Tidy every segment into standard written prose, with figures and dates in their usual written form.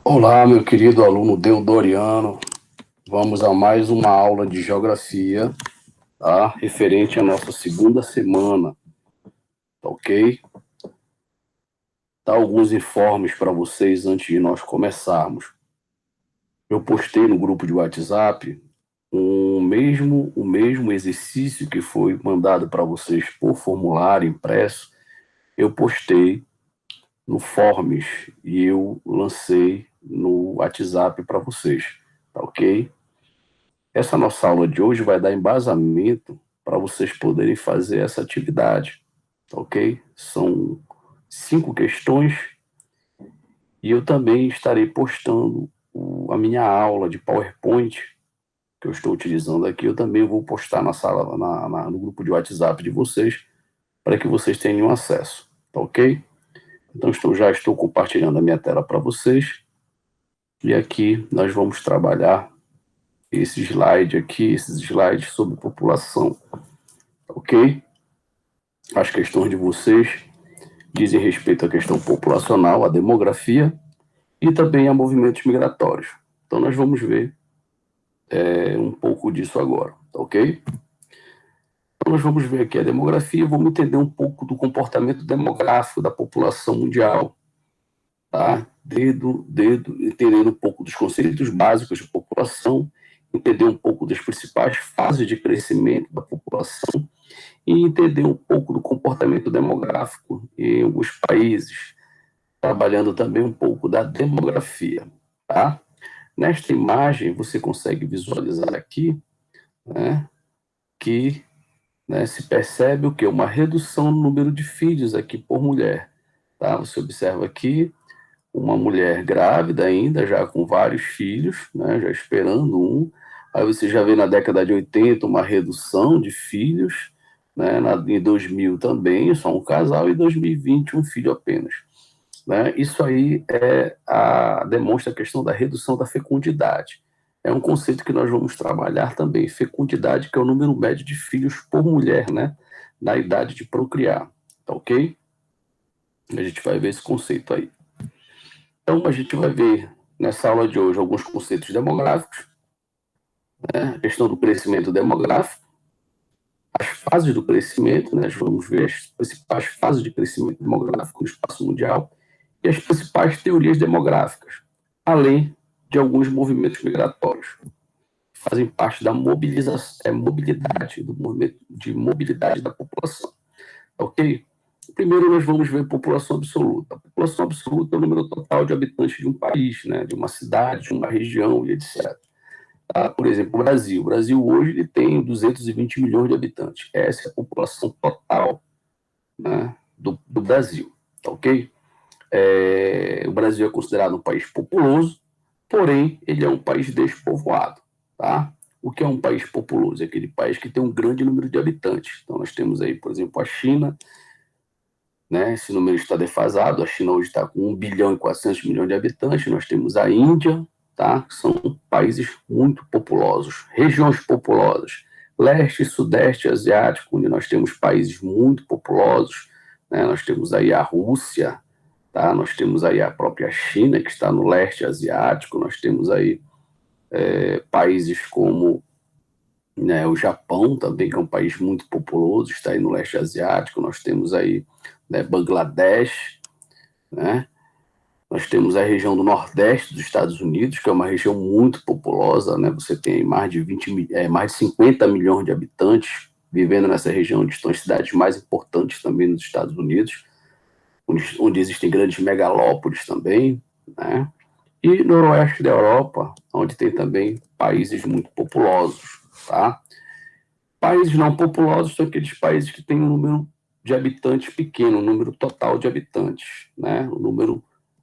Olá, meu querido aluno Deodoriano. Vamos a mais uma aula de geografia, tá? Referente à nossa segunda semana, tá ok? Tá alguns informes para vocês antes de nós começarmos. Eu postei no grupo de WhatsApp o mesmo exercício que foi mandado para vocês por formulário impresso. Eu postei no Forms e eu lancei no WhatsApp para vocês, tá ok? Essa nossa aula de hoje vai dar embasamento para vocês poderem fazer essa atividade, tá ok? São 5 questões e eu também estarei postando a minha aula de PowerPoint que eu estou utilizando aqui. Eu também vou postar na sala, no grupo de WhatsApp de vocês, para que vocês tenham acesso, tá ok? Então já estou compartilhando a minha tela para vocês e aqui nós vamos trabalhar esses slides sobre população, ok? As questões de vocês dizem respeito à questão populacional, à demografia e também a movimentos migratórios. Então, nós vamos ver um pouco disso agora, tá ok? Então, nós vamos ver aqui a demografia, vamos entender um pouco do comportamento demográfico da população mundial, tá? Entendendo um pouco dos conceitos básicos de população, entender um pouco das principais fases de crescimento da população e entender um pouco do comportamento demográfico em alguns países, trabalhando também um pouco da demografia, tá? Nesta imagem, você consegue visualizar aqui, né, que se percebe o que? Uma redução no número de filhos aqui por mulher, tá? Você observa aqui uma mulher grávida ainda, já com vários filhos, né, já esperando um. Aí você já vê na década de 80 uma redução de filhos, né, em 2000 também, só um casal, e em 2020 um filho apenas. Né? Isso aí demonstra a questão da redução da fecundidade. É um conceito que nós vamos trabalhar também, fecundidade, que é o número médio de filhos por mulher, né, na idade de procriar, tá ok? A gente vai ver esse conceito aí. Então, a gente vai ver nessa aula de hoje alguns conceitos demográficos, né, a questão do crescimento demográfico, as fases do crescimento, né, nós vamos ver as principais fases de crescimento demográfico no espaço mundial e as principais teorias demográficas, além de alguns movimentos migratórios, que fazem parte da mobilidade, do movimento de mobilidade da população. Ok? Primeiro, nós vamos ver população absoluta. A população absoluta é o número total de habitantes de um país, né, de uma cidade, de uma região e etc. Por exemplo, o Brasil. O Brasil hoje ele tem 220 milhões de habitantes. Essa é a população total, né, do Brasil. Tá ok? O Brasil é considerado um país populoso, porém, ele é um país despovoado. Tá? O que é um país populoso? É aquele país que tem um grande número de habitantes. Então, nós temos aí, por exemplo, a China, né? Esse número está defasado. A China hoje está com 1 bilhão e 400 milhões de habitantes. Nós temos a Índia, tá? Que são países muito populosos, regiões populosas. Leste e Sudeste Asiático, onde nós temos países muito populosos, né? Nós temos aí a Rússia, tá? Nós temos aí a própria China, que está no leste asiático. Nós temos aí países como, né, o Japão também, que é um país muito populoso, está aí no leste asiático. Nós temos aí, né, Bangladesh, né? Nós temos a região do Nordeste dos Estados Unidos, que é uma região muito populosa, né? Você tem mais de 50 milhões de habitantes vivendo nessa região, onde estão as cidades mais importantes também nos Estados Unidos, onde existem grandes megalópolis também, né? E no oeste da Europa, onde tem também países muito populosos, tá? Países não populosos são aqueles países que têm um número de habitantes pequeno, um número total de habitantes, né?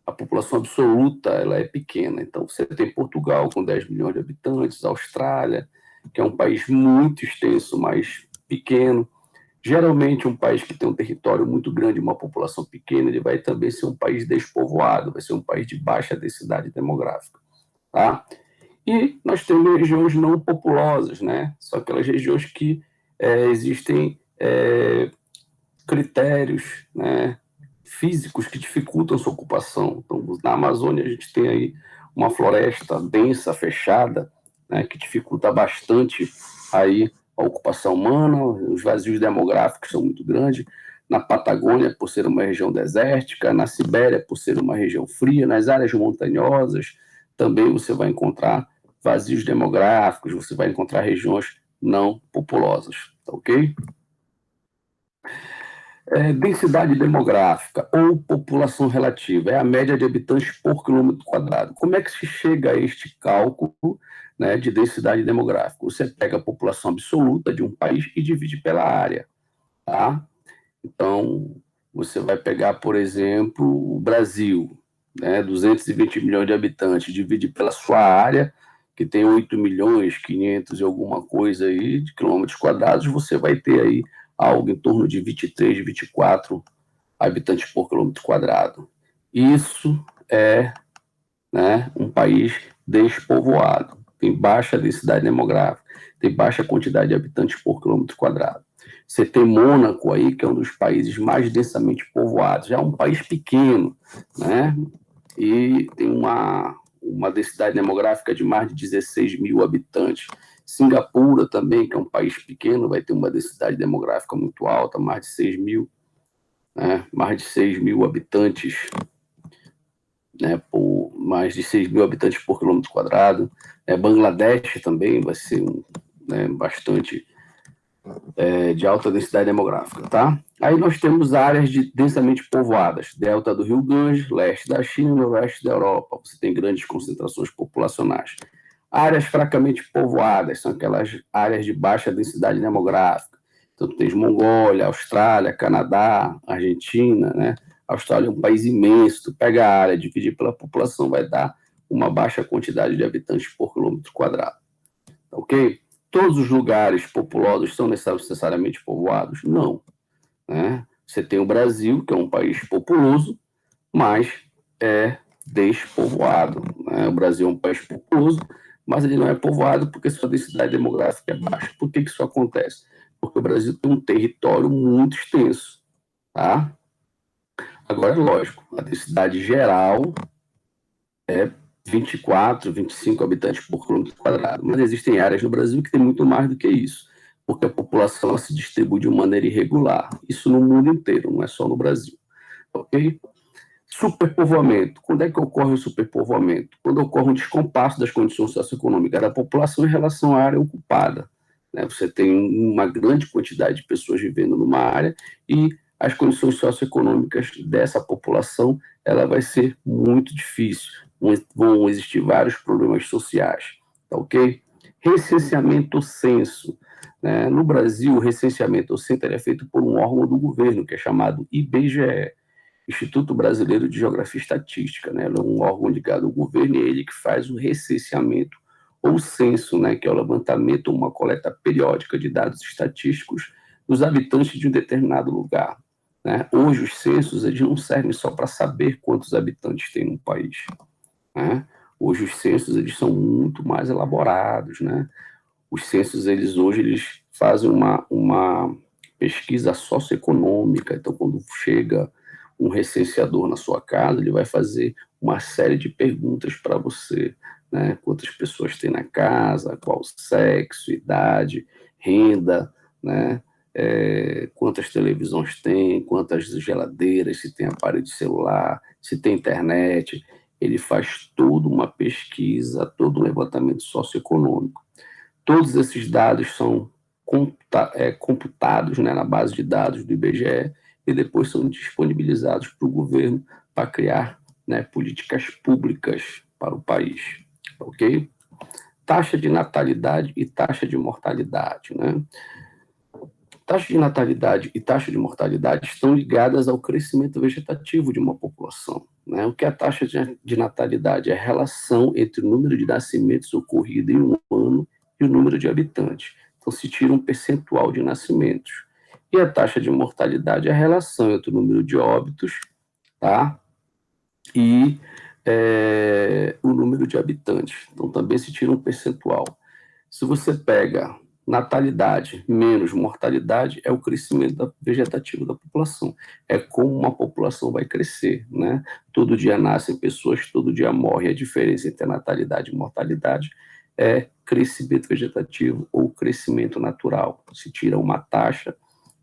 A população absoluta ela é pequena. Então, você tem Portugal com 10 milhões de habitantes, Austrália, que é um país muito extenso, mas pequeno. Geralmente, um país que tem um território muito grande, uma população pequena, ele vai também ser um país despovoado, vai ser um país de baixa densidade demográfica, tá? E nós temos regiões não populosas, né? São aquelas regiões que existem critérios, né, físicos que dificultam a sua ocupação. Então, na Amazônia, a gente tem aí uma floresta densa, fechada, né, que dificulta bastante aí a ocupação humana, os vazios demográficos são muito grandes. Na Patagônia, por ser uma região desértica, na Sibéria, por ser uma região fria, nas áreas montanhosas, também você vai encontrar vazios demográficos, você vai encontrar regiões não populosas, tá ok? Densidade demográfica ou população relativa é a média de habitantes por quilômetro quadrado. Como é que se chega a este cálculo, né, de densidade demográfica? Você pega a população absoluta de um país e divide pela área, tá? Então, você vai pegar, por exemplo, o Brasil, né, 220 milhões de habitantes, divide pela sua área, que tem 8 milhões, 500 e alguma coisa aí de quilômetros quadrados, você vai ter aí algo em torno de 23, 24 habitantes por quilômetro quadrado. Isso é, né, um país despovoado, tem baixa densidade demográfica, tem baixa quantidade de habitantes por quilômetro quadrado. Você tem Mônaco aí, que é um dos países mais densamente povoados, já é um país pequeno, né? E tem uma densidade demográfica de mais de 16 mil habitantes. Singapura também, que é um país pequeno, vai ter uma densidade demográfica muito alta, mais de 6 mil, né? Mais de 6 mil habitantes, né? Por mais de 6 mil habitantes por quilômetro quadrado. Bangladesh também vai ser né, bastante de alta densidade demográfica, tá? Aí nós temos áreas densamente povoadas, delta do Rio Ganges, leste da China e noroeste da Europa. Você tem grandes concentrações populacionais. Áreas fracamente povoadas são aquelas áreas de baixa densidade demográfica. Então, tu tens Mongólia, Austrália, Canadá, Argentina, né? A Austrália é um país imenso. Tu pega a área, dividir pela população, vai dar uma baixa quantidade de habitantes por quilômetro quadrado. Ok? Todos os lugares populosos são necessariamente povoados? Não. Né? Você tem o Brasil, que é um país populoso, mas é despovoado. Né? O Brasil é um país populoso, mas ele não é povoado porque sua densidade demográfica é baixa. Por que isso acontece? Porque o Brasil tem um território muito extenso. Tá? Agora, é lógico, a densidade geral é 24, 25 habitantes por quilômetro quadrado. Mas existem áreas no Brasil que tem muito mais do que isso, porque a população se distribui de uma maneira irregular. Isso no mundo inteiro, não é só no Brasil. Ok? Superpovoamento. Quando é que ocorre o superpovoamento? Quando ocorre um descompasso das condições socioeconômicas da população em relação à área ocupada. Né? Você tem uma grande quantidade de pessoas vivendo numa área e as condições socioeconômicas dessa população ela vai ser muito difícil. Vão existir vários problemas sociais. Tá ok? Recenseamento censo. Né? No Brasil, o recenseamento censo é feito por um órgão do governo, que é chamado IBGE, Instituto Brasileiro de Geografia e Estatística, né? Ele é um órgão ligado ao governo e é ele que faz o recenseamento ou censo, né? Que é o levantamento ou uma coleta periódica de dados estatísticos dos habitantes de um determinado lugar. Né? Hoje os censos eles não servem só para saber quantos habitantes tem no país. Né? Hoje os censos eles são muito mais elaborados. Né? Os censos eles fazem uma pesquisa socioeconômica. Então, quando chega um recenseador na sua casa, ele vai fazer uma série de perguntas para você, né? Quantas pessoas tem na casa, qual sexo, idade, renda, né? Quantas televisões tem, quantas geladeiras, se tem aparelho de celular, se tem internet. Ele faz toda uma pesquisa, todo um levantamento socioeconômico. Todos esses dados são computados, né, na base de dados do IBGE e depois são disponibilizados para o governo para criar, né, políticas públicas para o país. Ok? Taxa de natalidade e taxa de mortalidade. Né? Taxa de natalidade e taxa de mortalidade estão ligadas ao crescimento vegetativo de uma população. Né? O que é a taxa de natalidade? É a relação entre o número de nascimentos ocorrido em um ano e o número de habitantes. Então, se tira um percentual de nascimentos. E a taxa de mortalidade é a relação entre o número de óbitos, tá? E o número de habitantes. Então, também se tira um percentual. Se você pega natalidade menos mortalidade é o crescimento vegetativo da população. É como uma população vai crescer, né? Todo dia nascem pessoas, todo dia morre. A diferença entre a natalidade e mortalidade é crescimento vegetativo ou crescimento natural. Se tira uma taxa,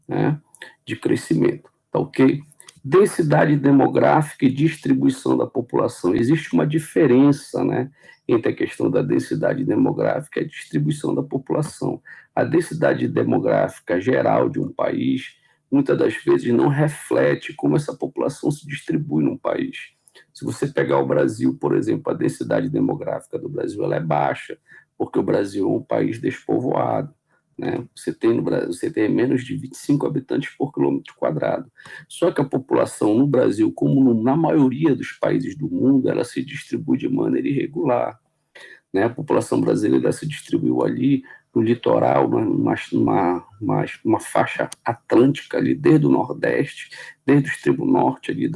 né, de crescimento, tá ok? Densidade demográfica e distribuição da população. Existe uma diferença, né, entre a questão da densidade demográfica e a distribuição da população. A densidade demográfica geral de um país, muitas das vezes, não reflete como essa população se distribui num país. Se você pegar o Brasil, por exemplo, a densidade demográfica do Brasil ela é baixa, porque o Brasil é um país despovoado. Né? Você tem menos de 25 habitantes por quilômetro quadrado. Só que a população no Brasil, como na maioria dos países do mundo, ela se distribui de maneira irregular. Né? A população brasileira se distribuiu ali no litoral, uma faixa atlântica ali, desde o Nordeste, desde o extremo norte ali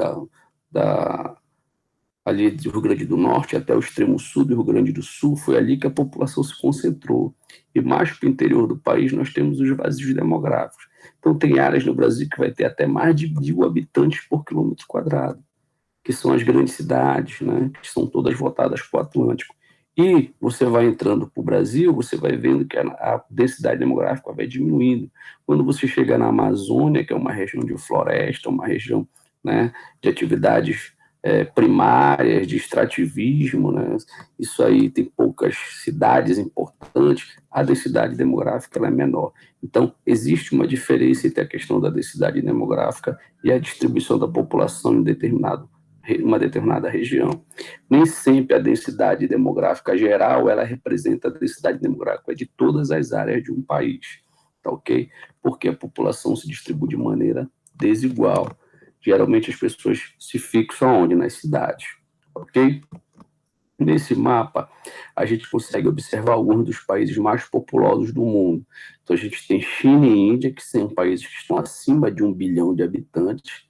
ali do Rio Grande do Norte até o extremo sul do Rio Grande do Sul, foi ali que a população se concentrou. E mais para o interior do país, nós temos os vazios demográficos. Então, tem áreas no Brasil que vai ter até mais de 1.000 habitantes por quilômetro quadrado, que são as grandes cidades, né, que são todas voltadas para o Atlântico. E você vai entrando para o Brasil, você vai vendo que a densidade demográfica vai diminuindo. Quando você chega na Amazônia, que é uma região de floresta, uma região, né, de atividades primárias, de extrativismo, né, isso aí tem poucas cidades importantes, a densidade demográfica ela é menor. Então, existe uma diferença entre a questão da densidade demográfica e a distribuição da população em uma determinada região. Nem sempre a densidade demográfica geral ela representa a densidade demográfica de todas as áreas de um país, tá ok? Porque a população se distribui de maneira desigual. Geralmente as pessoas se fixam onde? Nas cidades, ok? Nesse mapa, a gente consegue observar alguns dos países mais populosos do mundo. Então, a gente tem China e Índia, que são países que estão acima de 1 bilhão de habitantes,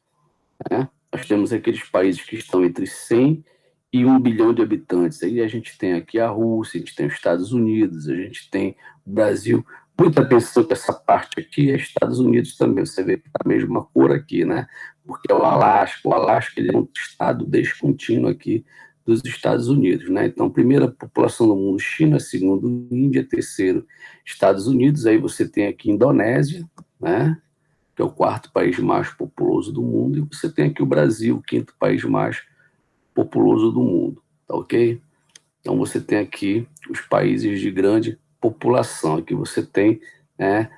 né? Nós temos aqueles países que estão entre 100 e 1 bilhão de habitantes. Aí a gente tem aqui a Rússia, a gente tem os Estados Unidos, a gente tem o Brasil. Muita atenção que essa parte aqui é Estados Unidos também. Você vê que está a mesma cor aqui, né? Porque é o Alasca. O Alasca ele é um estado descontínuo aqui dos Estados Unidos, né? Então, primeira população do mundo, China, segundo, Índia, terceiro, Estados Unidos. Aí você tem aqui Indonésia, né? Que é o quarto país mais populoso do mundo, e você tem aqui o Brasil, o quinto país mais populoso do mundo, tá ok? Então você tem aqui os países de grande população, aqui você tem, né,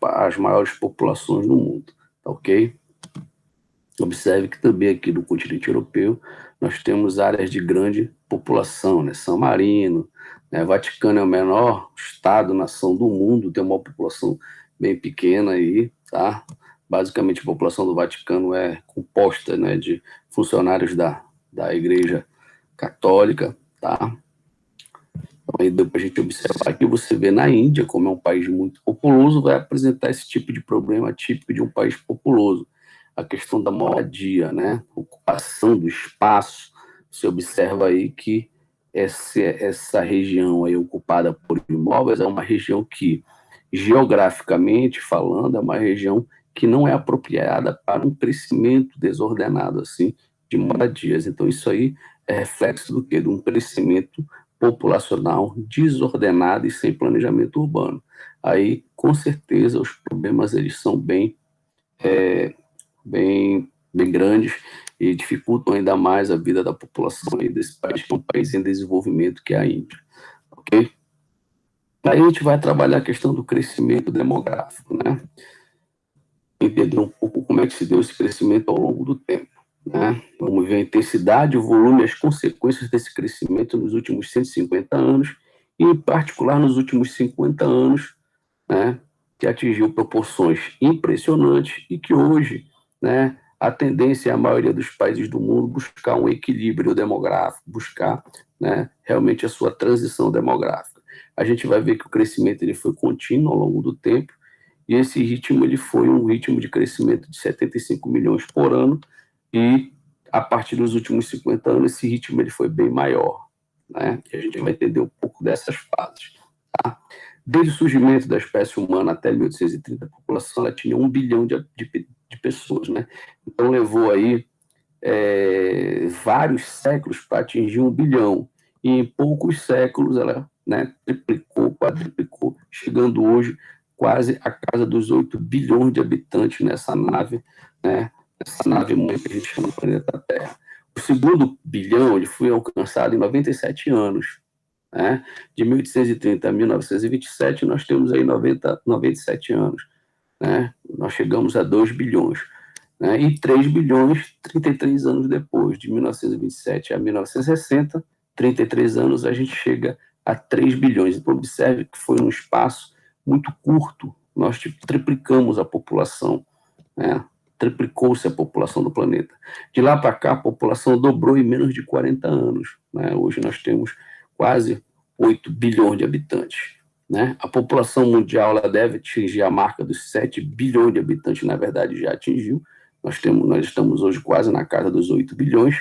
as maiores populações do mundo, tá ok? Observe que também aqui no continente europeu nós temos áreas de grande população, né? San Marino, né? Vaticano é o menor estado-nação do mundo, tem uma população bem pequena aí, tá? Basicamente a população do Vaticano é composta, né, de funcionários da Igreja Católica, tá? Então aí deu para a gente observar que você vê na Índia, como é um país muito populoso, vai apresentar esse tipo de problema típico de um país populoso. A questão da moradia, né? Ocupação do espaço. Você observa aí que essa região aí ocupada por imóveis é uma região que, geograficamente falando, é uma região que não é apropriada para um crescimento desordenado assim de moradias. Então isso aí é reflexo do quê? De um crescimento populacional desordenado e sem planejamento urbano. Aí, com certeza, os problemas eles são bem grandes e dificultam ainda mais a vida da população aí desse país, que é um país em desenvolvimento, que é a Índia. Ok? Aí a gente vai trabalhar a questão do crescimento demográfico, né? Entender um pouco como é que se deu esse crescimento ao longo do tempo. Né? Vamos ver a intensidade, o volume e as consequências desse crescimento nos últimos 150 anos, e em particular nos últimos 50 anos, né, que atingiu proporções impressionantes e que hoje, né, a tendência é a maioria dos países do mundo buscar um equilíbrio demográfico, buscar, né, realmente a sua transição demográfica. A gente vai ver que o crescimento ele foi contínuo ao longo do tempo, e esse ritmo ele foi um ritmo de crescimento de 75 milhões por ano, e a partir dos últimos 50 anos esse ritmo ele foi bem maior, né? E a gente vai entender um pouco dessas fases, tá? Desde o surgimento da espécie humana até 1830, a população ela tinha 1 bilhão de pessoas, né? Então levou aí vários séculos para atingir 1 bilhão. E em poucos séculos ela, né, triplicou, quadriplicou, chegando hoje quase à casa dos 8 bilhões de habitantes nessa nave, né, essa nave mãe que a gente chama de planeta Terra. O segundo bilhão ele foi alcançado em 97 anos. Né? De 1830 a 1927, nós temos aí 97 anos. Né? Nós chegamos a 2 bilhões. Né? E 3 bilhões 33 anos depois, de 1927 a 1960, 33 anos, a gente chega a 3 bilhões. Então, observe que foi um espaço muito curto, nós triplicamos a população, né? Triplicou-se a população do planeta. De lá para cá, a população dobrou em menos de 40 anos. Né? Hoje nós temos quase 8 bilhões de habitantes. Né? A população mundial ela deve atingir a marca dos 7 bilhões de habitantes, na verdade já atingiu. Nós estamos hoje quase na casa dos 8 bilhões.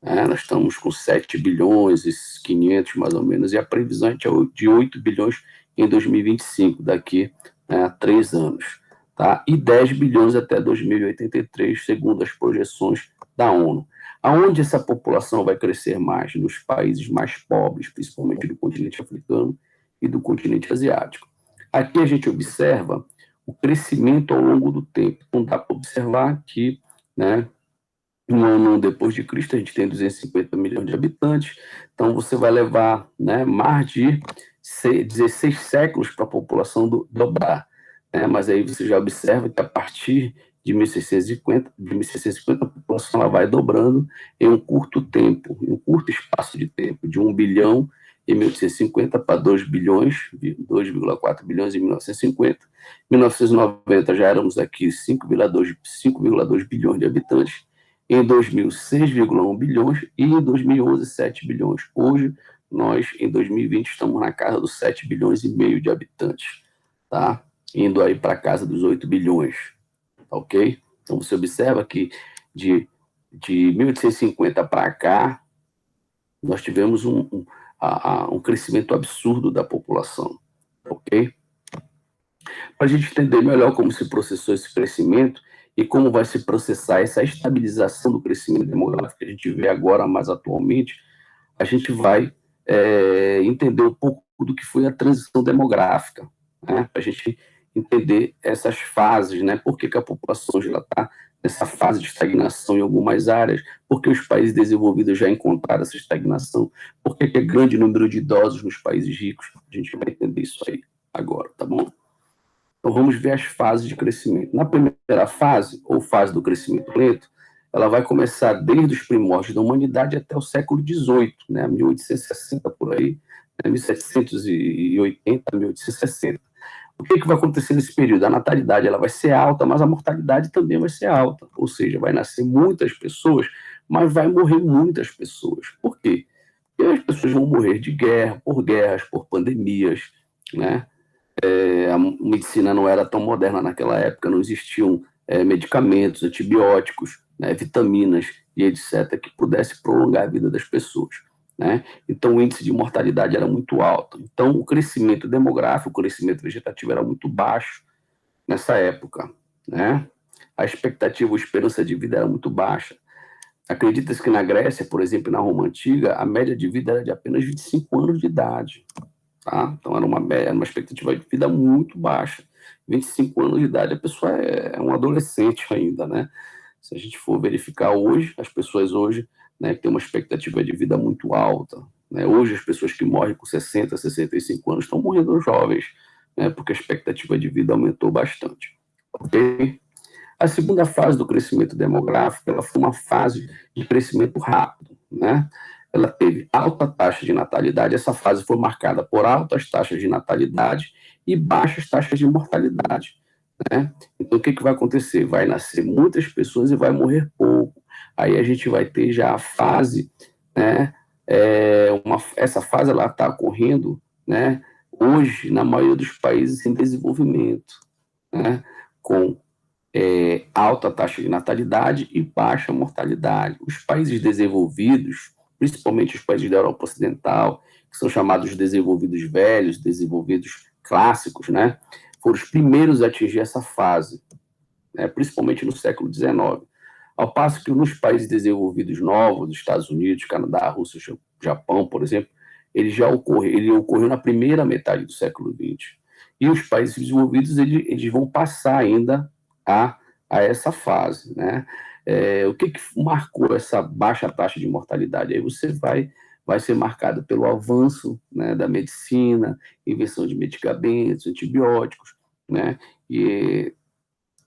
Né? Nós estamos com 7 bilhões e 500 mais ou menos, e a previsão é de 8 bilhões em 2025, daqui, né, a 3 anos. Tá? E 10 bilhões até 2083, segundo as projeções da ONU. Aonde essa população vai crescer mais? Nos países mais pobres, principalmente do continente africano e do continente asiático. Aqui a gente observa o crescimento ao longo do tempo. Então dá para observar que, né, um ano depois de Cristo, a gente tem 250 milhões de habitantes, então você vai levar, né, mais de 16 séculos para a população dobrar. Né? Mas aí você já observa que a partir de 1650 a população ela vai dobrando em um curto tempo, em um curto espaço de tempo, de 1 bilhão em 1850 para 2 bilhões, 2,4 bilhões em 1950. Em 1990 já éramos aqui 5,2 bilhões de habitantes. Em 2000, 6,1 bilhões e em 2011, 7 bilhões. Hoje, nós, em 2020, estamos na casa dos 7 bilhões e meio de habitantes, tá? Indo aí para a casa dos 8 bilhões, tá ok? Então, você observa que de 1850 para cá, nós tivemos um crescimento absurdo da população, tá ok? Para a gente entender melhor como se processou esse crescimento e como vai se processar essa estabilização do crescimento demográfico que a gente vê agora mais atualmente, a gente vai entender um pouco do que foi a transição demográfica, né? Para a gente entender essas fases, né? Por que a população já está nessa fase de estagnação em algumas áreas, porque os países desenvolvidos já encontraram essa estagnação, porque é grande número de idosos nos países ricos, a gente vai entender isso aí agora, tá bom? Então, vamos ver as fases de crescimento. Na primeira fase, ou fase do crescimento lento, ela vai começar desde os primórdios da humanidade até o século XVIII, né, 1860 por aí, né, 1780 a 1860. O que vai acontecer nesse período? A natalidade ela vai ser alta, mas a mortalidade também vai ser alta. Ou seja, vai nascer muitas pessoas, mas vai morrer muitas pessoas. Por quê? Porque as pessoas vão morrer de guerra, por guerras, por pandemias, né? A medicina não era tão moderna naquela época, não existiam medicamentos, antibióticos, né, vitaminas e etc., que pudesse prolongar a vida das pessoas. Né? Então, o índice de mortalidade era muito alto. Então, o crescimento demográfico, o crescimento vegetativo era muito baixo nessa época. Né? A expectativa, a esperança de vida era muito baixa. Acredita-se que na Grécia, por exemplo, na Roma Antiga, a média de vida era de apenas 25 anos de idade. Tá? Então, era uma expectativa de vida muito baixa. 25 anos de idade, a pessoa é um adolescente ainda, né? Se a gente for verificar hoje, as pessoas hoje, né, têm uma expectativa de vida muito alta. Né? Hoje, as pessoas que morrem com 60, 65 anos estão morrendo jovens, né, porque a expectativa de vida aumentou bastante. Ok? A segunda fase do crescimento demográfico, ela foi uma fase de crescimento rápido, né? Ela teve alta taxa de natalidade, essa fase foi marcada por altas taxas de natalidade e baixas taxas de mortalidade, né? Então, o que vai acontecer? Vai nascer muitas pessoas e vai morrer pouco. Aí a gente vai ter já a fase, né? Essa fase ela está ocorrendo, né? Hoje, na maioria dos países em desenvolvimento, né? Com alta taxa de natalidade e baixa mortalidade. Os países desenvolvidos, principalmente os países da Europa Ocidental, que são chamados desenvolvidos velhos, desenvolvidos clássicos, né, foram os primeiros a atingir essa fase, né, principalmente no século XIX. Ao passo que nos países desenvolvidos novos, Estados Unidos, Canadá, Rússia, Japão, por exemplo, ele ocorreu na primeira metade do século XX. E os países desenvolvidos eles vão passar ainda a essa fase, né? O que marcou essa baixa taxa de mortalidade? Aí você vai ser marcado pelo avanço, né, da medicina, invenção de medicamentos, antibióticos, né? E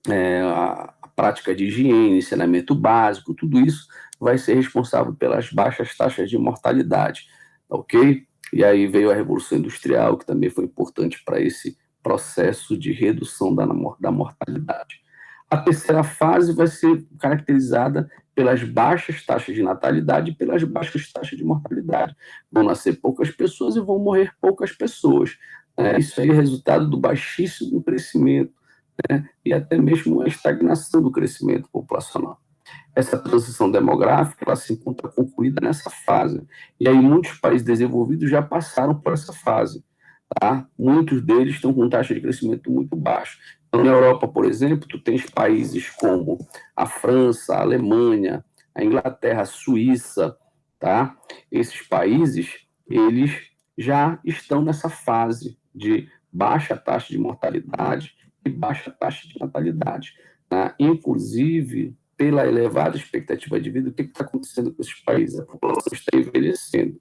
a prática de higiene, saneamento básico, tudo isso vai ser responsável pelas baixas taxas de mortalidade, ok? E aí veio a Revolução Industrial, que também foi importante para esse processo de redução da mortalidade. A terceira fase vai ser caracterizada pelas baixas taxas de natalidade e pelas baixas taxas de mortalidade. Vão nascer poucas pessoas e vão morrer poucas pessoas. Isso aí é resultado do baixíssimo crescimento, né, e até mesmo a estagnação do crescimento populacional. Essa transição demográfica ela se encontra concluída nessa fase. E aí muitos países desenvolvidos já passaram por essa fase. Tá? Muitos deles estão com taxa de crescimento muito baixa. Então, na Europa, por exemplo, tu tens países como a França, a Alemanha, a Inglaterra, a Suíça, tá? Esses países, eles já estão nessa fase de baixa taxa de mortalidade e baixa taxa de natalidade, tá? Inclusive, pela elevada expectativa de vida, o que está acontecendo com esses países? A população está envelhecendo.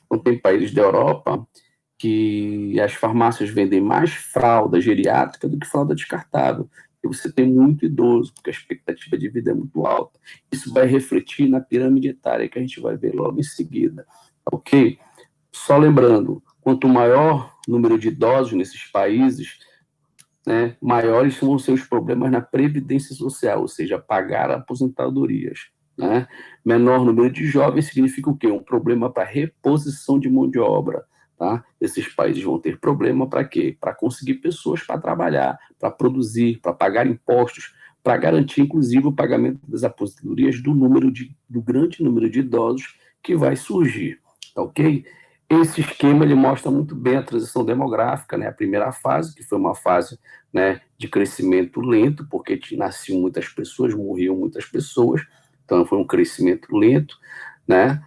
Então, tem países da Europa que as farmácias vendem mais fralda geriátrica do que fralda descartável. E você tem muito idoso, porque a expectativa de vida é muito alta. Isso vai refletir na pirâmide etária que a gente vai ver logo em seguida. Ok? Só lembrando, quanto maior o número de idosos nesses países, né, maiores vão ser os problemas na previdência social, ou seja, pagar aposentadorias. Né? Menor número de jovens significa o quê? Um problema para reposição de mão de obra. Tá? Esses países vão ter problema para quê? Para conseguir pessoas para trabalhar, para produzir, para pagar impostos, para garantir, inclusive, o pagamento das aposentadorias do grande número de idosos que vai surgir. Tá, ok? Esse esquema ele mostra muito bem a transição demográfica, né? A primeira fase, que foi uma fase, né, de crescimento lento, porque nasciam muitas pessoas, morriam muitas pessoas, então foi um crescimento lento, né?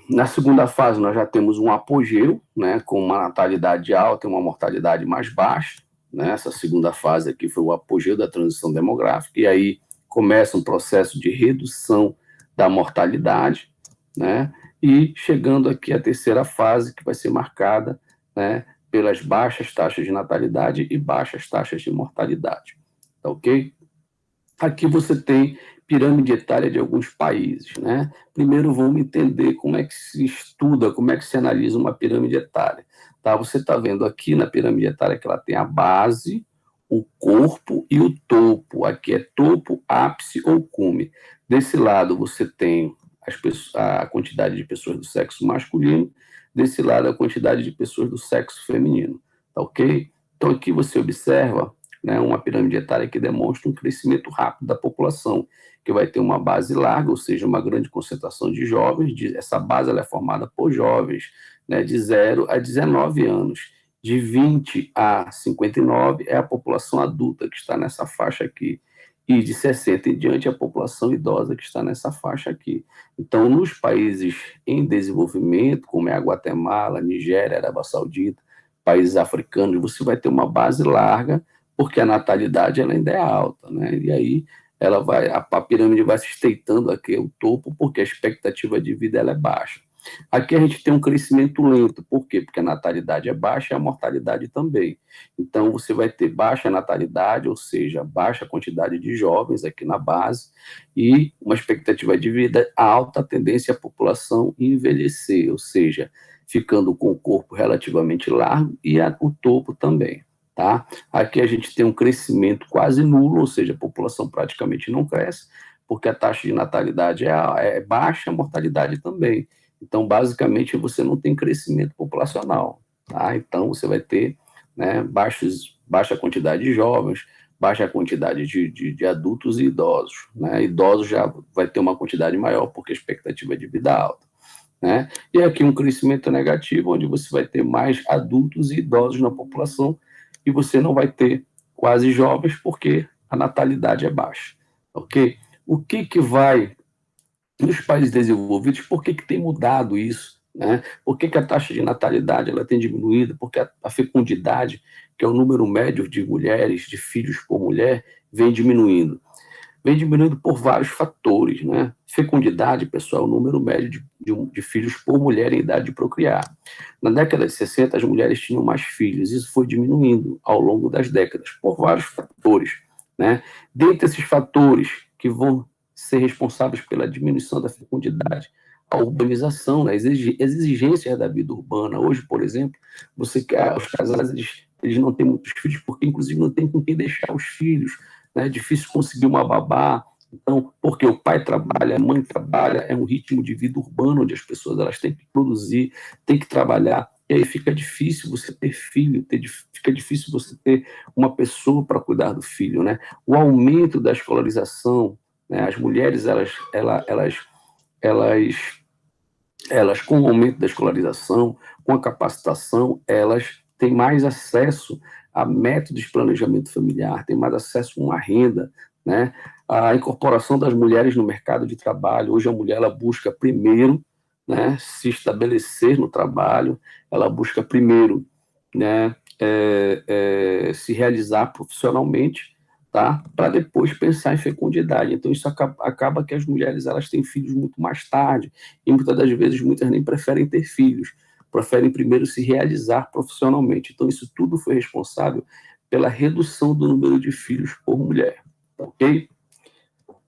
Na segunda fase, nós já temos um apogeu, né, com uma natalidade alta e uma mortalidade mais baixa. Né? Essa segunda fase aqui foi o apogeu da transição demográfica, e aí começa um processo de redução da mortalidade, né? E chegando aqui à terceira fase, que vai ser marcada, né, pelas baixas taxas de natalidade e baixas taxas de mortalidade. Tá ok? Aqui você tem pirâmide etária de alguns países, né? Primeiro vamos entender como é que se estuda, como é que se analisa uma pirâmide etária. Tá? Você está vendo aqui na pirâmide etária que ela tem a base, o corpo e o topo. Aqui é topo, ápice ou cume. Desse lado você tem a quantidade de pessoas do sexo masculino, desse lado a quantidade de pessoas do sexo feminino. Tá ok? Então aqui você observa, né, uma pirâmide etária que demonstra um crescimento rápido da população, que vai ter uma base larga, ou seja, uma grande concentração de jovens. Essa base ela é formada por jovens, né, de 0 a 19 anos. De 20 a 59 é a população adulta que está nessa faixa aqui. E de 60 em diante, a população idosa que está nessa faixa aqui. Então, nos países em desenvolvimento, como é a Guatemala, Nigéria, Arábia Saudita, países africanos, você vai ter uma base larga, porque a natalidade ela ainda é alta, né? E aí a pirâmide vai se estreitando aqui o topo, porque a expectativa de vida ela é baixa. Aqui a gente tem um crescimento lento, por quê? Porque a natalidade é baixa e a mortalidade também. Então você vai ter baixa natalidade, ou seja, baixa quantidade de jovens aqui na base, e uma expectativa de vida alta, a tendência à população envelhecer, ou seja, ficando com o corpo relativamente largo e o topo também. Tá? Aqui a gente tem um crescimento quase nulo, ou seja, a população praticamente não cresce, porque a taxa de natalidade é baixa, a mortalidade também. Então, basicamente, você não tem crescimento populacional. Tá? Então, você vai ter, né, baixa quantidade de jovens, baixa quantidade de adultos e idosos. Né? Idosos já vai ter uma quantidade maior, porque a expectativa de vida é alta. né? E aqui um crescimento negativo, onde você vai ter mais adultos e idosos na população, e você não vai ter quase jovens, porque a natalidade é baixa, ok? O que vai, nos países desenvolvidos, por que tem mudado isso, né? Por que a taxa de natalidade ela tem diminuído? Porque a fecundidade, que é o número médio de mulheres, de filhos por mulher, vem diminuindo por vários fatores, né? Fecundidade, pessoal, é o número médio de filhos por mulher em idade de procriar. Na década de 60, as mulheres tinham mais filhos, isso foi diminuindo ao longo das décadas, por vários fatores, né? Dentre esses fatores que vão ser responsáveis pela diminuição da fecundidade, a urbanização, né? As exigências da vida urbana. Hoje, por exemplo, os casais eles não têm muitos filhos, porque inclusive não tem com quem deixar os filhos, né? É difícil conseguir uma babá. Então, porque o pai trabalha, a mãe trabalha, é um ritmo de vida urbano onde as pessoas elas têm que produzir, têm que trabalhar, e aí fica difícil você ter filho, fica difícil você ter uma pessoa para cuidar do filho, né? O aumento da escolarização, né? As mulheres elas, elas com o aumento da escolarização, com a capacitação, elas têm mais acesso a métodos de planejamento familiar, têm mais acesso a uma renda, né? A incorporação das mulheres no mercado de trabalho. Hoje a mulher ela busca primeiro, né, se estabelecer no trabalho, ela busca primeiro, né, se realizar profissionalmente, tá? Para depois pensar em fecundidade. Então isso acaba que as mulheres elas têm filhos muito mais tarde, e muitas das vezes muitas nem preferem ter filhos, preferem primeiro se realizar profissionalmente. Então isso tudo foi responsável pela redução do número de filhos por mulher, ok?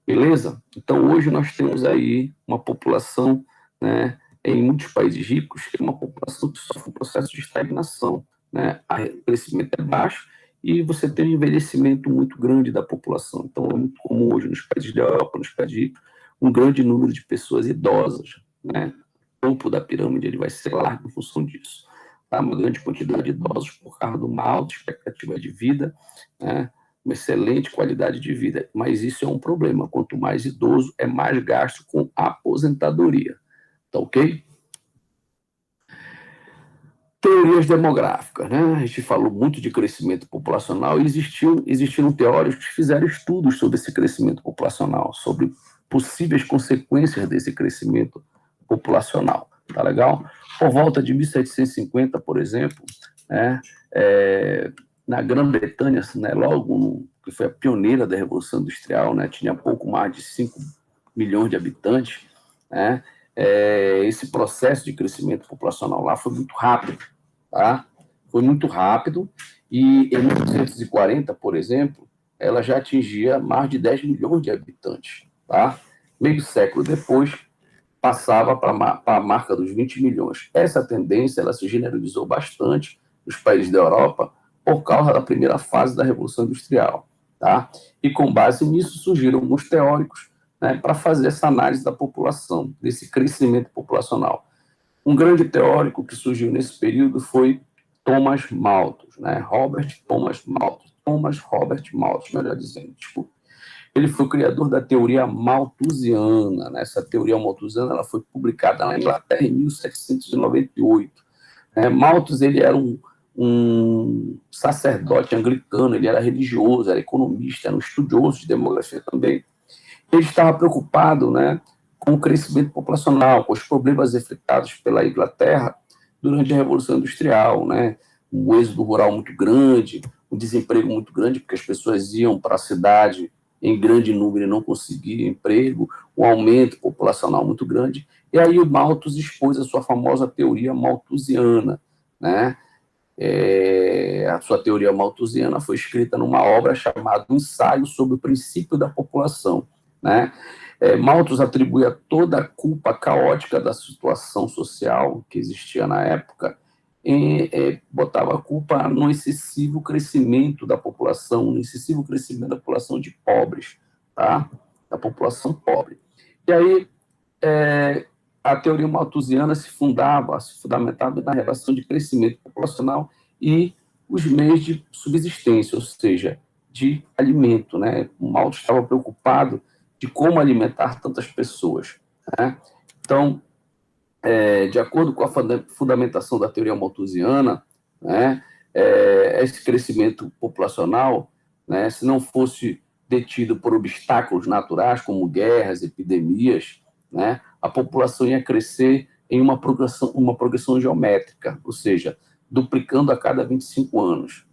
Beleza? Então hoje nós temos aí uma população, né, em muitos países ricos, que é uma população que sofre um processo de estagnação, né? O crescimento é baixo e você tem um envelhecimento muito grande da população. Então é muito comum hoje nos países da Europa, nos países ricos, um grande número de pessoas idosas, né? O topo da pirâmide ele vai ser largo em função disso. Tá? Uma grande quantidade de idosos por causa de uma alta expectativa de vida, né? Uma excelente qualidade de vida, mas isso é um problema. Quanto mais idoso, é mais gasto com aposentadoria. Tá ok? Teorias demográficas, né? A gente falou muito de crescimento populacional e existiram teóricos que fizeram estudos sobre esse crescimento populacional, sobre possíveis consequências desse crescimento populacional. Tá legal? Por volta de 1750, por exemplo, né, na Grã-Bretanha, né, logo que foi a pioneira da Revolução Industrial, né, tinha pouco mais de 5 milhões de habitantes, né, esse processo de crescimento populacional lá foi muito rápido, tá? Foi muito rápido, e em 1940, por exemplo, ela já atingia mais de 10 milhões de habitantes, tá? Meio século depois, passava para a marca dos 20 milhões. Essa tendência ela se generalizou bastante nos países da Europa por causa da primeira fase da Revolução Industrial, tá? E com base nisso surgiram alguns teóricos, né, para fazer essa análise da população, desse crescimento populacional. Um grande teórico que surgiu nesse período foi Thomas Malthus, né? Thomas Robert Malthus, melhor dizendo, desculpa. Ele foi o criador da teoria malthusiana, né? Essa teoria malthusiana ela foi publicada na Inglaterra em 1798. Malthus ele era um sacerdote anglicano, ele era religioso, era economista, era um estudioso de demografia também. Ele estava preocupado, né, com o crescimento populacional, com os problemas enfrentados pela Inglaterra durante a Revolução Industrial, né, um êxodo rural muito grande, um desemprego muito grande, porque as pessoas iam para a cidade em grande número e não conseguiam emprego, um aumento populacional muito grande. E aí o Malthus expôs a sua famosa teoria malthusiana, né? A sua teoria malthusiana foi escrita numa obra chamada Ensaio sobre o Princípio da População, né? Malthus atribuía toda a culpa caótica da situação social que existia na época, botava a culpa no excessivo crescimento da população, no excessivo crescimento da população de pobres, tá? Da população pobre. E aí, a teoria malthusiana se fundamentava na relação de crescimento populacional e os meios de subsistência, ou seja, de alimento, né? O Malthus estava preocupado de como alimentar tantas pessoas, né? Então, de acordo com a fundamentação da teoria malthusiana, né, esse crescimento populacional, né, se não fosse detido por obstáculos naturais, como guerras, epidemias, né, a população ia crescer em uma progressão geométrica, ou seja, duplicando a cada 25 anos.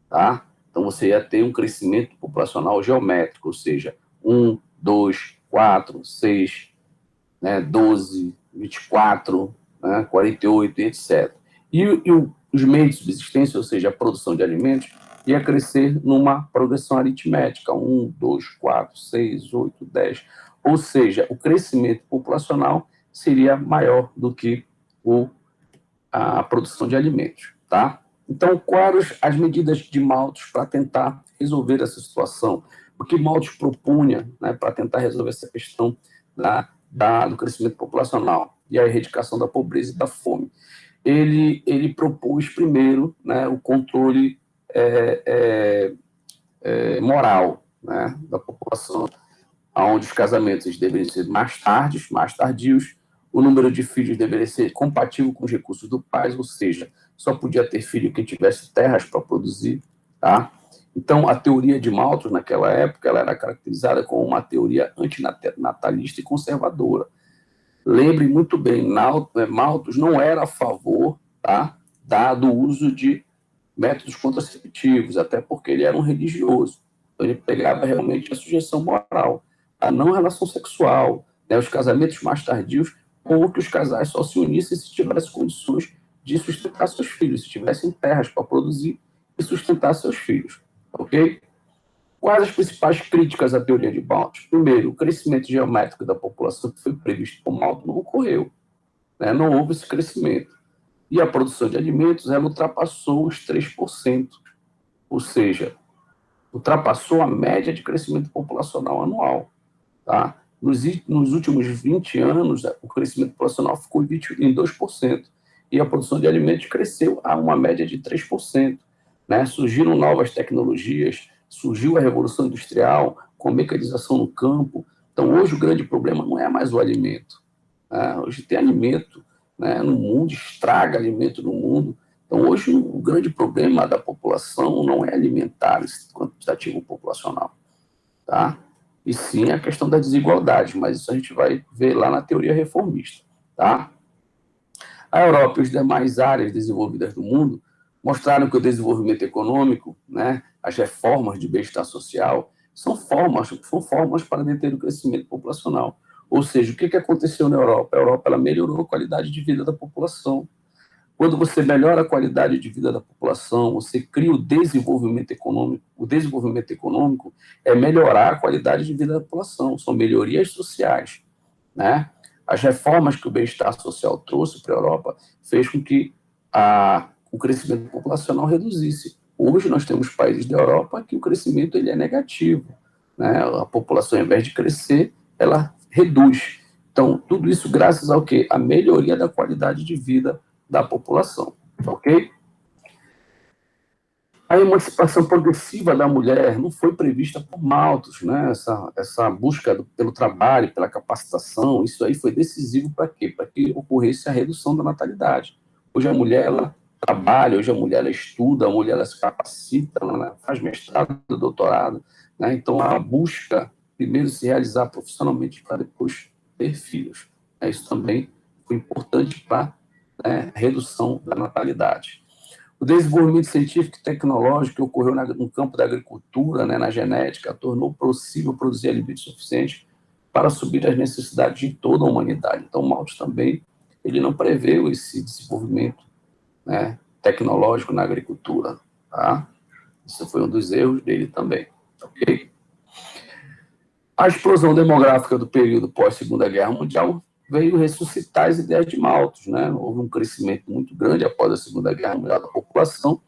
Tá? Então, você ia ter um crescimento populacional geométrico, ou seja, 1, 2, 4, 6, né, 12, 24, né, 48, etc. E os meios de subsistência, ou seja, a produção de alimentos, ia crescer numa progressão aritmética, 1, 2, 4, 6, 8, 10. Ou seja, o crescimento populacional seria maior do que a produção de alimentos. Tá? Então, quais as medidas de Malthus para tentar resolver essa situação? O que Malthus propunha, né, para tentar resolver essa questão do crescimento populacional e a erradicação da pobreza e da fome? Ele propôs, primeiro, né, o controle moral, né, da população, onde os casamentos deveriam ser mais tardios, o número de filhos deveria ser compatível com os recursos do pai, ou seja, só podia ter filho quem tivesse terras para produzir. Tá? Então, a teoria de Malthus, naquela época, ela era caracterizada como uma teoria antinatalista e conservadora. Lembre muito bem, Malthus não era a favor, tá, do uso de métodos contraceptivos, até porque ele era um religioso. Então, ele pegava realmente a sujeição moral, a não relação sexual, né, os casamentos mais tardios, ou que os casais só se unissem se tivessem condições de sustentar seus filhos, se tivessem terras para produzir e sustentar seus filhos. Ok? Quais as principais críticas à teoria de Malthus? Primeiro, o crescimento geométrico da população que foi previsto por Malthus não ocorreu. Né? Não houve esse crescimento. E a produção de alimentos ela ultrapassou os 3%, ou seja, ultrapassou a média de crescimento populacional anual. Tá? Nos últimos 20 anos, o crescimento populacional ficou em 2%, e a produção de alimentos cresceu a uma média de 3%. Né? Surgiram novas tecnologias, surgiu a Revolução Industrial, com mecanização no campo. Então, hoje, o grande problema não é mais o alimento. Né? Hoje tem alimento, né, no mundo, estraga alimento no mundo. Então, hoje, o grande problema da população não é alimentar esse quantitativo populacional, tá? E sim a questão da desigualdade, mas isso a gente vai ver lá na teoria reformista. Tá? A Europa e as demais áreas desenvolvidas do mundo mostraram que o desenvolvimento econômico, né, as reformas de bem-estar social, são formas para deter o crescimento populacional. Ou seja, o que aconteceu na Europa? A Europa ela melhorou a qualidade de vida da população. Quando você melhora a qualidade de vida da população, você cria o desenvolvimento econômico. O desenvolvimento econômico é melhorar a qualidade de vida da população, são melhorias sociais. Né? As reformas que o bem-estar social trouxe para a Europa fez com que o crescimento populacional reduzisse. Hoje nós temos países da Europa que o crescimento ele é negativo. Né? A população, ao invés de crescer, ela reduz. Então, tudo isso graças ao quê? A melhoria da qualidade de vida da população. Ok? A emancipação progressiva da mulher não foi prevista por Malthus, né? Essa busca pelo trabalho, pela capacitação, isso aí foi decisivo para quê? Para que ocorresse a redução da natalidade. Hoje a mulher ela trabalha, hoje a mulher ela estuda, a mulher ela se capacita, ela faz mestrado, doutorado, né? Então ela busca primeiro se realizar profissionalmente para depois ter filhos. Isso também foi importante para a redução da natalidade. O desenvolvimento científico e tecnológico que ocorreu no campo da agricultura, né, na genética, tornou possível produzir alimentos suficientes para suprir as necessidades de toda a humanidade. Então, Malthus também ele não preveu esse desenvolvimento, né, tecnológico na agricultura. Tá? Isso foi um dos erros dele também. Okay? A explosão demográfica do período pós-Segunda Guerra Mundial veio ressuscitar as ideias de Malthus. Né? Houve um crescimento muito grande após a Segunda Guerra Mundial da população,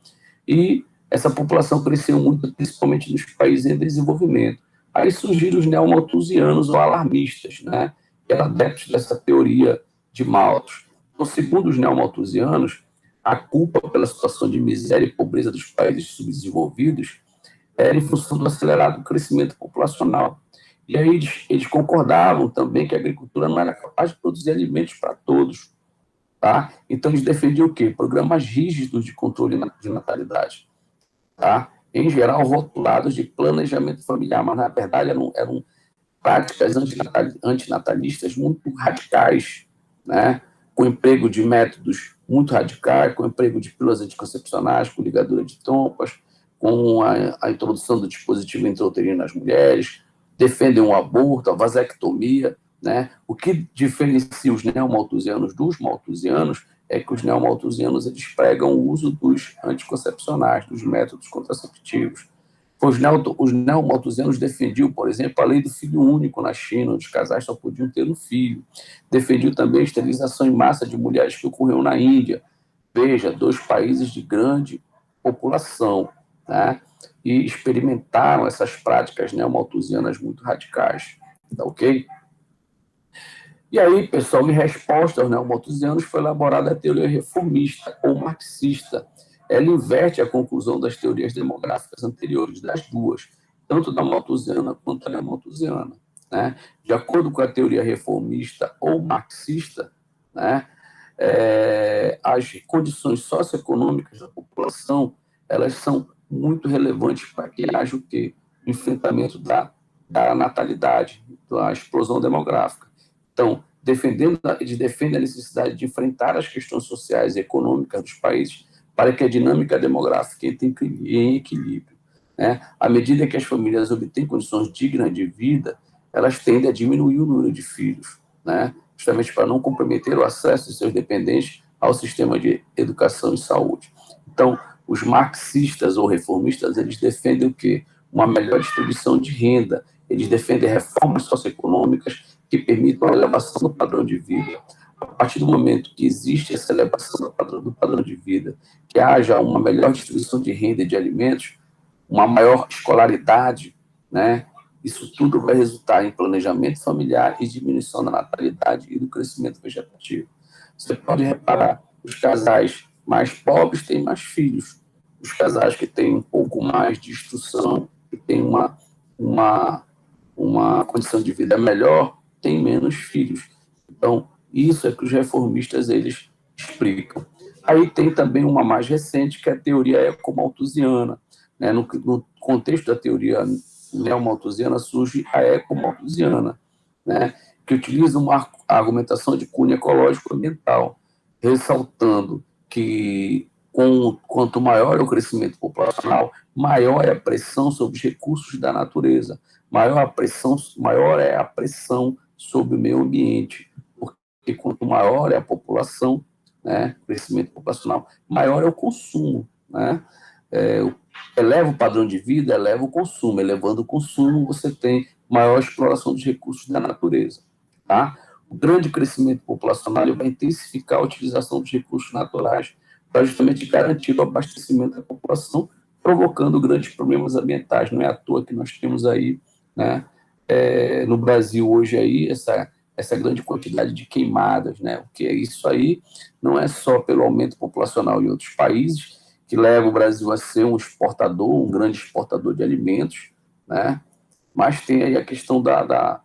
e essa população cresceu muito, principalmente nos países em desenvolvimento. Aí surgiram os neomalthusianos ou alarmistas, né? Que eram adeptos dessa teoria de Malthus. Então, segundo os neomalthusianos, a culpa pela situação de miséria e pobreza dos países subdesenvolvidos era em função do acelerado crescimento populacional. E aí eles concordavam também que a agricultura não era capaz de produzir alimentos para todos. tá? Então, eles defendiam o quê? Programas rígidos de controle de natalidade, tá? Em geral, rotulados de planejamento familiar, mas, na verdade, eram práticas antinatalistas muito radicais, né? Com emprego de métodos muito radicais, com emprego de pílulas anticoncepcionais, com ligadura de trompas, com a introdução do dispositivo intrauterino nas mulheres, defendem o aborto, a vasectomia, né? O que diferencia os neomalthusianos dos malthusianos é que os neomalthusianos eles pregam o uso dos anticoncepcionais, dos métodos contraceptivos. Os neomalthusianos defendiam, por exemplo, a lei do filho único na China, onde os casais só podiam ter um filho. Defendiam também a esterilização em massa de mulheres que ocorreu na Índia. Veja, 2 países de grande população, né? E experimentaram essas práticas neomalthusianas muito radicais. Tá ok? E aí, pessoal, em resposta aos neomalthusianos, foi elaborada a teoria reformista ou marxista. Ela inverte a conclusão das teorias demográficas anteriores, das duas, tanto da malthusiana quanto da neomalthusiana. Né? De acordo com a teoria reformista ou marxista, né, as condições socioeconômicas da população elas são muito relevantes para que haja o quê? O enfrentamento da natalidade, da explosão demográfica. Então, eles defendem a necessidade de enfrentar as questões sociais e econômicas dos países para que a dinâmica demográfica entre em equilíbrio. Né? À medida que as famílias obtêm condições dignas de vida, elas tendem a diminuir o número de filhos, né? Justamente para não comprometer o acesso de seus dependentes ao sistema de educação e saúde. Então, os marxistas ou reformistas, eles defendem o quê? Uma melhor distribuição de renda, eles defendem reformas socioeconômicas que permitam a elevação do padrão de vida. A partir do momento que existe essa elevação do padrão de vida, que haja uma melhor distribuição de renda e de alimentos, uma maior escolaridade, né? Isso tudo vai resultar em planejamento familiar e diminuição da natalidade e do crescimento vegetativo. Você pode reparar, os casais mais pobres têm mais filhos, os casais que têm um pouco mais de instrução, que têm uma, uma condição de vida melhor, têm menos filhos. Então, isso é que os reformistas eles explicam. Aí tem também uma mais recente, que é a teoria ecomalthusiana. Né? No contexto da teoria neomalthusiana surge a ecomalthusiana, né? Que utiliza uma argumentação de cunho ecológico-ambiental, ressaltando que quanto maior é o crescimento populacional, maior é a pressão sobre os recursos da natureza, maior é a pressão sobre o meio ambiente, porque quanto maior é a população, né, o crescimento populacional, maior é o consumo, né? Eleva o padrão de vida, eleva o consumo. Elevando o consumo, você tem maior exploração dos recursos da natureza. Tá? O grande crescimento populacional vai intensificar a utilização dos recursos naturais para justamente garantir o abastecimento da população, provocando grandes problemas ambientais. Não é à toa que nós temos aí, né, no Brasil hoje aí essa grande quantidade de queimadas, né? O que é isso aí não é só pelo aumento populacional em outros países, que leva o Brasil a ser um grande exportador de alimentos, né? Mas tem aí a questão da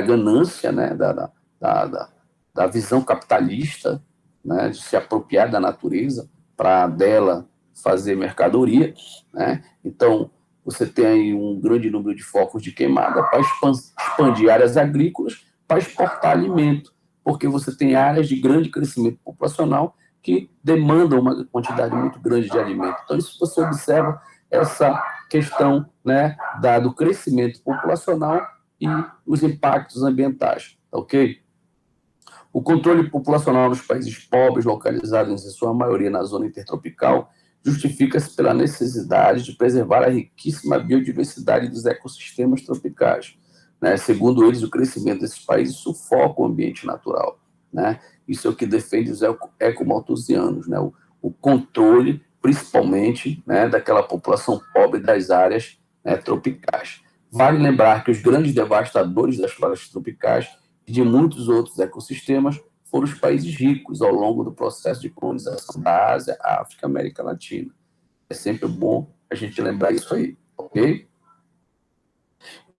ganância, né? Da visão capitalista, né? De se apropriar da natureza para dela fazer mercadoria, né? Então, você tem aí um grande número de focos de queimada para expandir áreas agrícolas para exportar alimento, porque você tem áreas de grande crescimento populacional que demandam uma quantidade muito grande de alimento. Então, isso você observa essa questão, né, do crescimento populacional e os impactos ambientais, ok? O controle populacional nos países pobres, localizados em sua maioria na zona intertropical, justifica-se pela necessidade de preservar a riquíssima biodiversidade dos ecossistemas tropicais. Né? Segundo eles, o crescimento desses países sufoca o ambiente natural. Né? Isso é o que defende os ecomalthusianos, né? O controle, principalmente, né, daquela população pobre das áreas, né, tropicais. Vale lembrar que os grandes devastadores das florestas tropicais e de muitos outros ecossistemas foram os países ricos ao longo do processo de colonização da Ásia, África e América Latina. É sempre bom a gente lembrar isso aí, ok?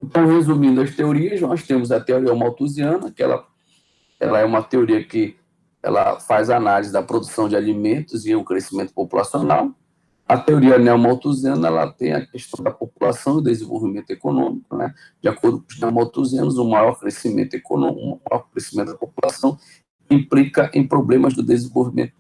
Então, resumindo as teorias, nós temos a teoria malthusiana, que ela é uma teoria que ela faz análise da produção de alimentos e o crescimento populacional. A teoria neomalthusiana, ela tem a questão da população e desenvolvimento econômico, né? De acordo com os neomalthusianos, o maior crescimento econômico, o maior crescimento da população implica em problemas do desenvolvimento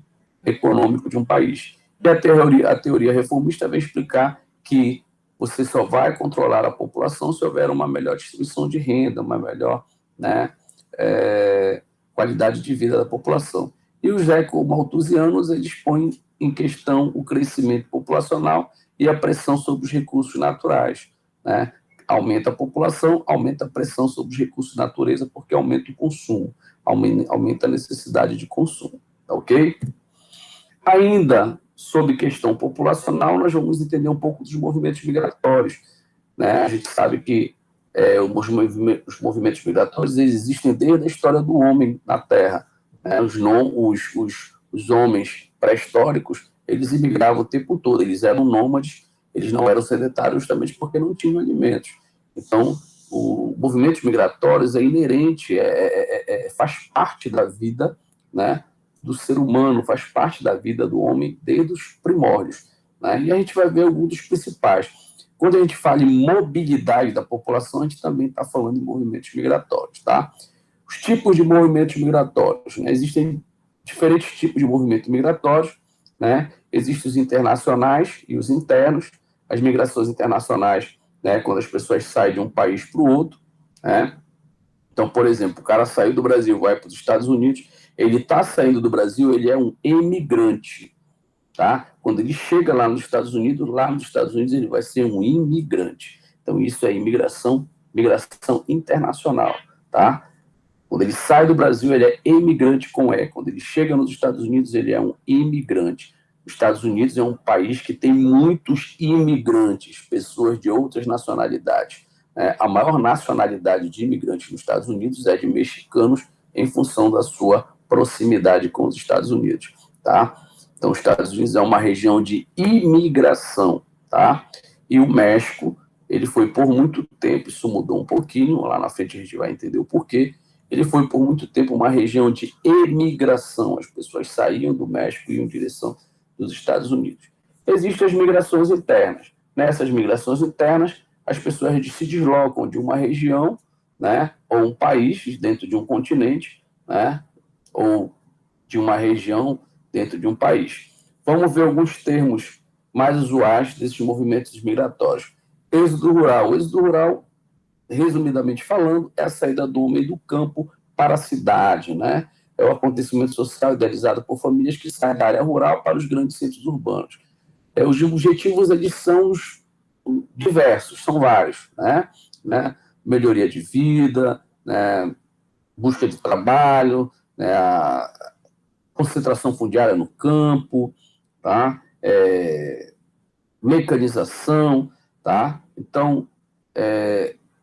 econômico de um país. E a teoria reformista vem explicar que você só vai controlar a população se houver uma melhor distribuição de renda, uma melhor, né, qualidade de vida da população. E os ecomalthusianos, eles põem em questão o crescimento populacional e a pressão sobre os recursos naturais, né? Aumenta a população, aumenta a pressão sobre os recursos da natureza, porque aumenta o consumo, aumenta a necessidade de consumo, tá ok? Ainda sobre questão populacional, nós vamos entender um pouco dos movimentos migratórios, né? A gente sabe que os movimentos migratórios existem desde a história do homem na Terra, né? Os homens pré-históricos, eles imigravam o tempo todo, eles eram nômades, eles não eram sedentários justamente porque não tinham alimentos. Então, o movimentos migratórios é inerente, faz parte da vida, né, do ser humano, faz parte da vida do homem desde os primórdios, né? E a gente vai ver alguns dos principais. Quando a gente fala em mobilidade da população, a gente também está falando em movimentos migratórios, tá? Os tipos de movimentos migratórios, né? Existem diferentes tipos de movimentos migratórios, né? Existem os internacionais e os internos. As migrações internacionais, né? Quando as pessoas saem de um país para o outro, né? Então, por exemplo, o cara saiu do Brasil, vai para os Estados Unidos, ele está saindo do Brasil, ele é um emigrante, tá? Quando ele chega lá nos Estados Unidos ele vai ser um imigrante. Então, isso é migração internacional, tá? Quando ele sai do Brasil, ele é emigrante com E. Quando ele chega nos Estados Unidos, ele é um imigrante. Os Estados Unidos é um país que tem muitos imigrantes, pessoas de outras nacionalidades. A maior nacionalidade de imigrantes nos Estados Unidos é de mexicanos, em função da sua proximidade com os Estados Unidos, tá? Então, os Estados Unidos é uma região de imigração, tá? E o México, ele foi por muito tempo, isso mudou um pouquinho, lá na frente a gente vai entender o porquê, ele foi por muito tempo uma região de emigração, as pessoas saíam do México e iam em direção dos Estados Unidos. Existem as migrações internas. Nessas migrações internas, as pessoas se deslocam de uma região, né, ou um país dentro de um continente, né, ou de uma região dentro de um país. Vamos ver alguns termos mais usuais desses movimentos migratórios. Êxodo rural. O êxodo rural, resumidamente falando, é a saída do homem do campo para a cidade, né? É o acontecimento social idealizado por famílias que saem da área rural para os grandes centros urbanos. Os objetivos, eles são diversos, são vários, né? Melhoria de vida, né? Busca de trabalho, né? A concentração fundiária no campo, tá? Mecanização, tá? Então,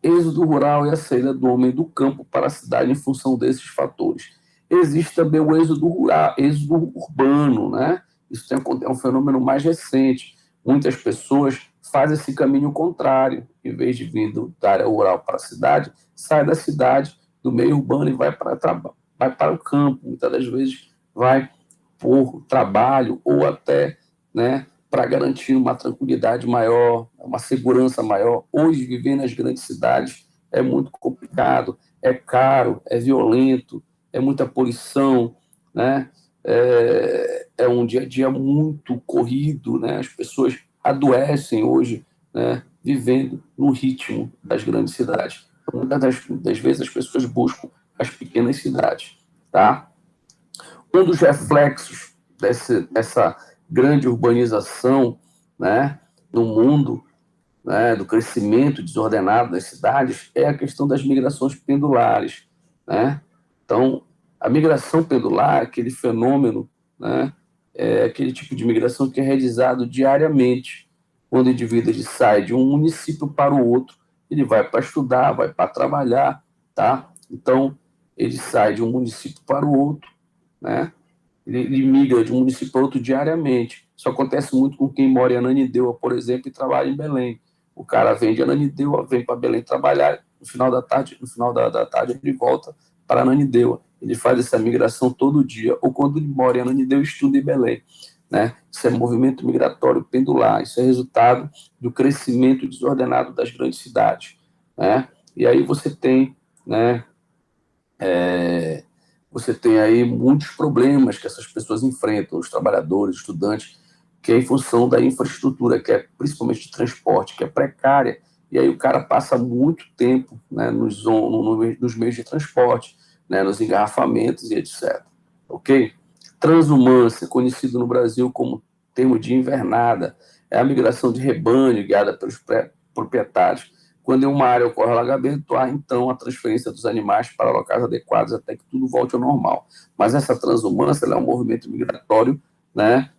êxodo rural é a saída do homem do campo para a cidade em função desses fatores. Existe também o êxodo rural, êxodo urbano, né? Isso é um fenômeno mais recente. Muitas pessoas fazem esse caminho contrário. Em vez de vir da área rural para a cidade, sai da cidade, do meio urbano e vai para o campo. Muitas das vezes vai por trabalho ou até, né, para garantir uma tranquilidade maior, uma segurança maior. Hoje, viver nas grandes cidades é muito complicado, é caro, é violento, é muita poluição, né? É um dia a dia muito corrido, né? As pessoas adoecem hoje, né, vivendo no ritmo das grandes cidades. Muitas das vezes as pessoas buscam as pequenas cidades, tá? Um dos reflexos dessa grande urbanização, né, no mundo, né, do crescimento desordenado das cidades, é a questão das migrações pendulares, né? Então, a migração pendular, aquele fenômeno, né, é aquele tipo de migração que é realizado diariamente, quando o indivíduo ele sai de um município para o outro, ele vai para estudar, vai para trabalhar, tá? Então, ele sai de um município para o outro, né? Ele migra de um município para outro diariamente. Isso acontece muito com quem mora em Ananindeua, por exemplo, e trabalha em Belém. O cara vem de Ananindeua, vem para Belém trabalhar, no final da tarde ele volta para Ananindeua. ele faz essa migração todo dia, ou quando ele mora em Ananindeua, estuda em Belém. Né? Isso é movimento migratório pendular, isso é resultado do crescimento desordenado das grandes cidades. Né? E aí você tem, né, você tem aí muitos problemas que essas pessoas enfrentam, os trabalhadores, estudantes, que é em função da infraestrutura, que é principalmente de transporte, que é precária, e aí o cara passa muito tempo, né, nos meios de transporte, né, nos engarrafamentos e etc. Ok? Transumância, conhecido no Brasil como termo de invernada, é a migração de rebanho guiada pelos proprietários. Quando em uma área ocorre alagamento, há então a transferência dos animais para locais adequados até que tudo volte ao normal. Mas essa transumância é um movimento migratório, né,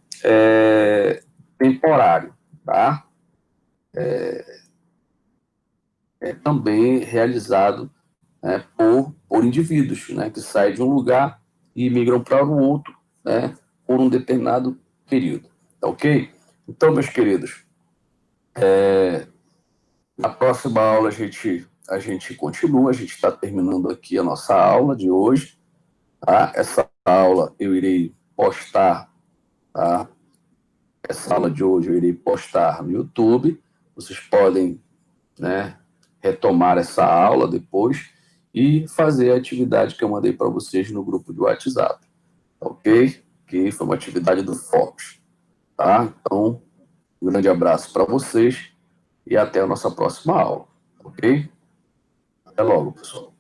temporário, tá? É também realizado, né, por indivíduos, né, que saem de um lugar e migram para um outro, né, por um determinado período. Tá ok? Então, meus queridos, na próxima aula a gente continua, a gente está terminando aqui a nossa aula de hoje. Tá? Essa aula eu irei postar, tá? Essa aula de hoje eu irei postar no YouTube. Vocês podem, né, retomar essa aula depois e fazer a atividade que eu mandei para vocês no grupo de WhatsApp, ok? Que foi uma atividade do Focus, tá? Então, um grande abraço para vocês e até a nossa próxima aula, ok? Até logo, pessoal.